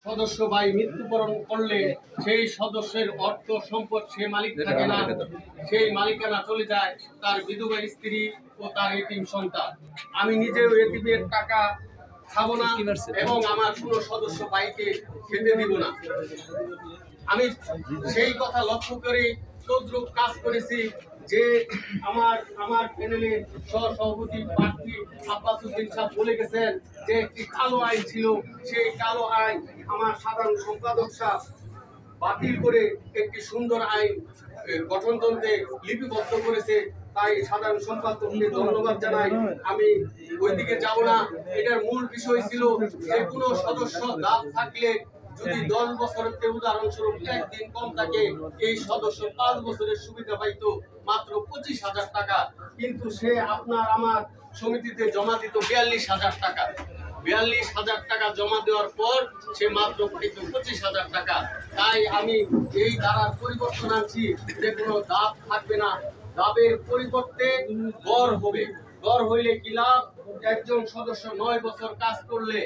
সদস্য ভাই মৃত্যুবরণ করলে সেই সদস্যের অর্থ সম্পদ সে মালিক থাকে না, সেই মালিকানা চলে যায় তার বিধবা স্ত্রী ও তার এতিম সন্তান। আমি নিজেও এতিমের টাকা খাবো না এবং আমার কোনো সদস্য ভাইকে খেতে দিব না। আমি সেই কথা লক্ষ্য করে তদ্রুপ কাজ করেছি যে আমার প্যানেলের সহসভাপতি প্রার্থী আব্বাস উদ্দিন সাহেব বলে গেছেন যে একটি কালো আইন ছিল, সেই কালো আইন আমার সাধারণ সম্পাদক সাহেব বাতিল করে একটি সুন্দর আইন গঠনতন্ত্রে লিপিবদ্ধ করেছে। তাই সাধারণ সম্পাদককে ধন্যবাদ জানাই। আমি ওইদিকে যাব না। এটার মূল বিষয় ছিল যে কোনো সদস্য লাভ থাকলে যদি 10 বছরের উদাহরণস্বরূপ একদিন কম থাকে, এই সদস্য 5 বছরের সুবিধা পাইতো মাত্র 25,000 টাকা, কিন্তু সে আপনার আমার সমিতিতে জমা দিত 42,000 টাকা। 42,000 টাকা জমা দেওয়ার পর সে মাত্র পাইত 25,000 টাকা। তাই আমি এই ধারার পরিবর্তন আনছি যে কোনো দাব থাকবে না, দাবের পরিবর্তে গড় হবে। গড় হইলে কি লাভ? একজন সদস্য 9 বছর কাজ করলে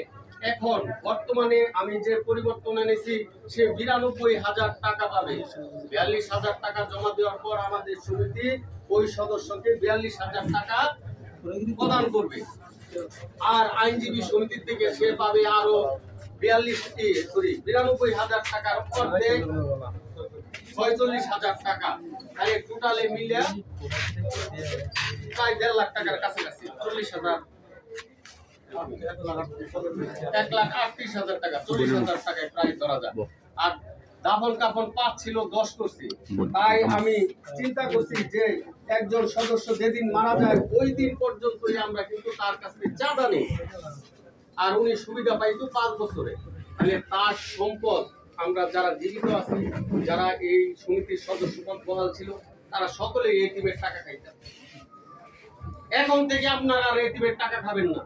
এখন বর্তমানে আমি যে পরিবর্তন এনেছি সে 92,000 টাকা পাবে। 42,000 টাকা জমা দেওয়ার পর আমাদের সমিতি ওই সদস্যকে 42,000 টাকা প্রদান করবে। আর আইনজীবী সমিতির থেকে সে পাবে আরো 92,000 টাকার অর্ধে 46,000 টাকা। তাহলে টোটালে মিলে প্রায় 1.5 লাখ টাকার কাছাকাছি, 40,000 1,38,000 টাকা, 40,000 টাকায় প্রায় ধরা যায়। আর দাফন কাফন পাঁচ ছিল 10 করছি। তাই আমি চিন্তা করছি যে একজন সদস্য যেদিন মারা যায় ওই দিন পর্যন্তই আমরা কিন্তু তার কাছে চাঁদা নেই, আর উনি সুবিধা পাইতো 5 বছরে। মানে তার সম্পদ আমরা যারা জীবিত আছি, যারা এই সমিতির সদস্য পদ বহাল ছিল, তারা সকলেই এটিমের টাকা খাইতেন। এখন থেকে আপনারা আর এটিমের টাকা খাবেন না।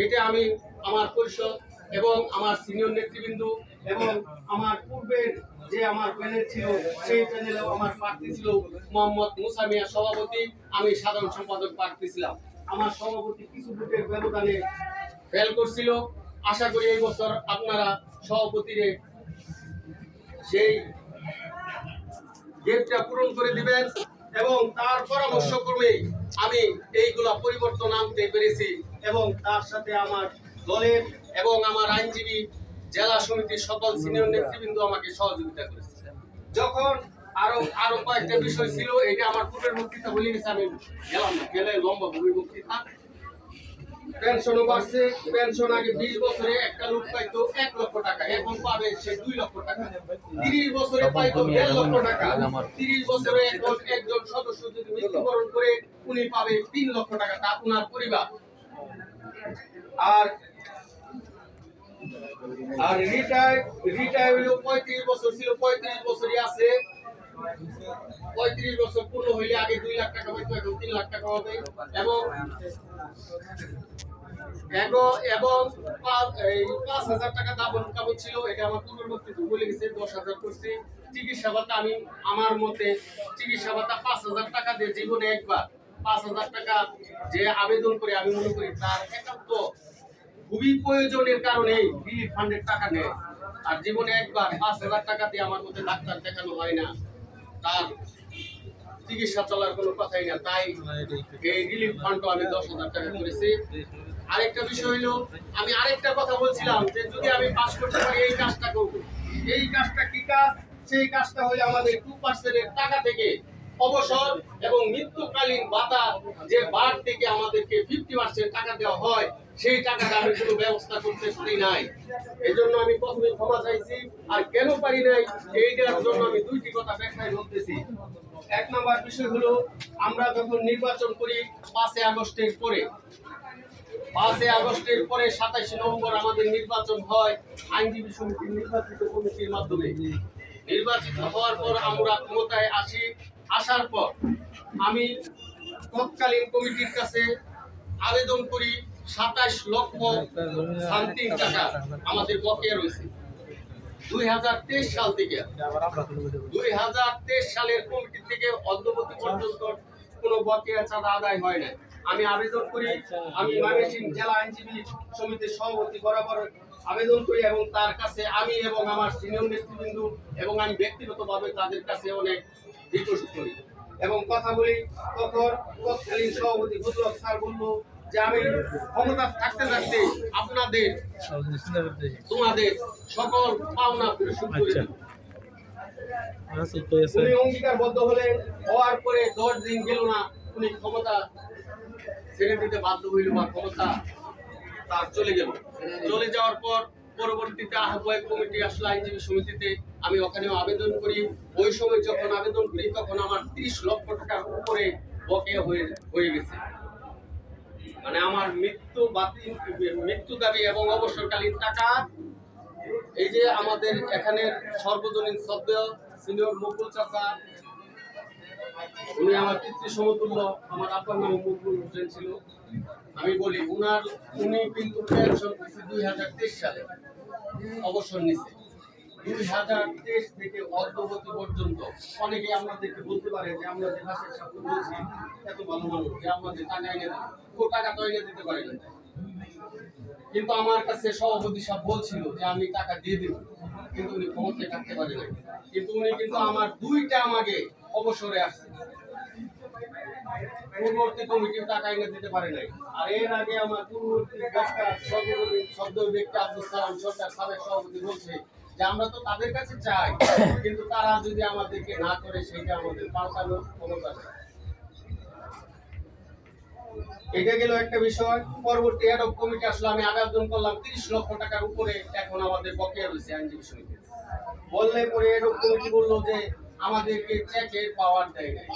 এটা আমি আমার পরিষদ এবং আমার সিনিয়র নেতৃবৃন্দ এবং আমার পূর্বের যে আমার প্যানেল ছিল সেই প্যানেলেও আমার প্রার্থী ছিল মোহাম্মদ মুসা মিয়া সভাপতি, আমি সাধারণ সম্পাদক প্রার্থী ছিলাম। আমার সভাপতি কিছু ভোটের ব্যবধানে ফেল করছিল। আশা করি এই বছর আপনারা সভাপতিরে সেই গেটটা পূরণ করে দিবেন এবং তার পরামর্শ ক্রমে আমি এইগুলা পরিবর্তন আনতে পেরেছি এবং তার সাথে আমার দলের এবং আমার আইনজীবী জেলা সমিতির সকল সিনিয়র নেতৃবৃন্দ আমাকে সহযোগিতা করেছে। যখন আরো কয়েকটা বিষয় ছিল, এটা আমার পূর্বের বক্তৃতা বলে গেছে, আমি গেলাম না, গেলে লম্বা ভূমি বক্তৃতা। পেনশনও বাড়ছে। পেনশন আগে 20 বছরে একটা লোক পাইতো 1 লক্ষ টাকা, এখন পাবে সে 2 লক্ষ টাকা। 30 বছরে পাইতো 1.5 লক্ষ টাকা, 30 বছরে এখন একজন সদস্য যদি মৃত্যুবরণ করে উনি পাবে 3 লক্ষ টাকা, তা ওনার পরিবার। আর রিটায়ার হইলো 35 বছর ছিল, 35 বছরই আছে। 35 বছর পূর্ণ হইলে আগে 2 লাখ টাকা পাইতো, এখন 3 লাখ টাকা হবে। এবং 5,000 টাকা দাবন কাবন ছিল, এটা আমার পূর্ববর্তী বলে গেছে, 10,000 করছি। চিকিৎসা ভাতা আমি আমার মতে চিকিৎসা ভাতা 5,000 টাকা দিয়ে জীবনে একবার 5,000 টাকা যে আবেদন করে আমি মনে করি তার একান্ত খুবই প্রয়োজনের কারণে রিলিফ ফান্ডের টাকা নেয়। আর জীবনে একবার 5,000 টাকা দিয়ে আমার মতে ডাক্তার দেখানো হয় না, তার চিকিৎসা চলার কোনো কথাই না। তাই এই রিলিফ ফান্ডও আমি 10,000 টাকা করেছি। আরেকটা বিষয় হলো, আমি আরেকটা কথা বলছিলাম যে যদি আমি পাস করতে পারি এই কাজটা করব। এই কাজটা কি কাজ? সেই কাজটা হলো আমাদের 2% এর টাকা থেকে অবসর এবং মৃত্যুকালীন ভাতা যে বার থেকে আমাদেরকে 50% টাকা দেওয়া হয়, সেই টাকাটা আমি কোনো ব্যবস্থা করতে পারি নাই। এই জন্য আমি প্রথমে ক্ষমা চাইছি। আর কেন পারি নাই এইটার জন্য আমি দুইটি কথা ব্যাখ্যায় বলতেছি। 1 নম্বর বিষয় হলো, আমরা যখন নির্বাচন করি 5 আগস্টের পরে, 5 আগস্টের পরে 27 নভেম্বর আমাদের নির্বাচন হয় আইনজীবী সমিতির নির্বাচিত কমিটির মাধ্যমে। নির্বাচিত হওয়ার পর আমরা ক্ষমতায় আসি। আসার পর আমি তৎকালীন কমিটির কাছে আবেদন করি 27 লক্ষ সামথিং টাকা আমাদের বকেয়া রয়েছে 2023 সাল থেকে। 2023 সালের কমিটি থেকে অদ্যবধি পর্যন্ত কোনো বকেয়া চাঁদা আদায় হয় না। আমি আবেদন করি, আমি ময়মনসিংহ জেলা আইনজীবী সমিতির সভাপতি বরাবর আবেদন করি এবং তার কাছে আমি এবং আমার সিনিয়র নেতৃবৃন্দ এবং আমি ব্যক্তিগতভাবে তাদের কাছে অনেক রিকোয়েস্ট করি এবং কথা বলি। তখন তৎকালীন সভাপতি বুজরুল স্যার বললো যে আমি ক্ষমতা থাকতে থাকতে আপনাদের তোমাদের সকল পাওনা পরিশোধ করে দেব। উনি অঙ্গীকারবদ্ধ হলেন, হওয়ার পরে 10 দিন গেল না উনি ক্ষমতা ছেড়ে দিতে বাধ্য হইল বা ক্ষমতা তার চলে গেল। চলে যাওয়ার পর পরবর্তীতে আহ্বায়ক কমিটি আসলে আইনজীবী সমিতিতে, আমি ওখানেও আবেদন করি। ওই সময় যখন আবেদন করি তখন আমার 30 লক্ষ টাকার উপরে বকেয়া হয়ে গেছে। মানে আমার মৃত্যু দাবি এবং অবসরকালীন টাকা, এই যে আমাদের এখানে সর্বজনীন সদ্য সিনিয়র মুকুল চাচা, উনি আমার পিতৃ সমতুল্য, আমার আব্বার নাম মুকুল হোসেন ছিল। আমি বলি উনি কিন্তু পেনশন পেয়েছে 2023 সালে, অবসর নিছে 2023 থেকে অদ্যবধি পর্যন্ত। অনেকে আমাদেরকে বলতে পারে যে আমরা যে ভাষার সাথে বলছি এত ভালো মানুষ যে আমাদের টাকা এনে দেয়, ও টাকা তো এনে দিতে পারে না। কিন্তু আমার কাছে সভাপতি সাহেব বলছিল যে আমি টাকা দিয়ে দেব, কিন্তু উনি ক্ষমতায় থাকতে পারে না। কিন্তু উনি কিন্তু আমার 2টা আমাকে অবসরে আসছে, পূর্ববর্তী কমিটির টাকা এনে দিতে পারে নাই। আর এর আগে আমার পূর্ববর্তী সর্বজনীন শব্দ ব্যক্তি আব্দুল সালাম সরকার সাবেক সভাপতি বলছে যে আমরা তো তাদের কাছে চাই, কিন্তু তারা যদি আমাদেরকে না করে সেটা আমাদের পাল্টানোর ক্ষমতা নেই। এটা গেল একটা বিষয়। পরবর্তী হেড অফ কমিটি আসলে আমি আবেদন করলাম 30 লক্ষ টাকার উপরে, এখন আমাদের বকেয়া রয়েছে আইনজীবী সমিতি। বললে পরে হেড অফ কমিটি বললো যে আমাদেরকে চেকের পাওয়ার দেয় নাই।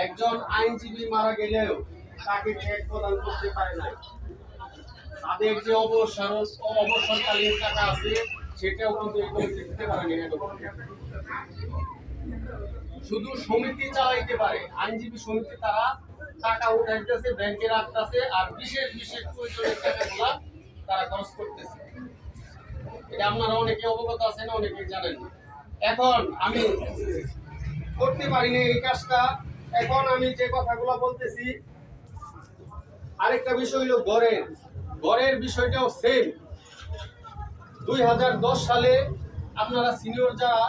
একজন আইনজীবী মারা গেলেও তাকে চেক প্রদান করতে পারে নাই। তাদের যে অবসরকালীন টাকা আছে সেটাও কিন্তু এই কমিটি দিতে পারেনি। শুধু সমিতি চালাইতে পারে, আইনজীবী সমিতি তারা টাকা উঠাইতেছে, ব্যাংকে রাখতেছে, আর বিশেষ বিশেষ প্রয়োজনীয় টাকাগুলা তারা খরচ করতেছে। এটা আপনারা অনেকে অবগত আছেন, অনেকে জানেন। এখন আমি করতে পারিনি এই কাজটা। এখন আমি যে কথাগুলো বলতেছি, আরেকটা বিষয় হলো ঘরের বিষয়টাও সেম। 2010 সালে আপনারা সিনিয়র যারা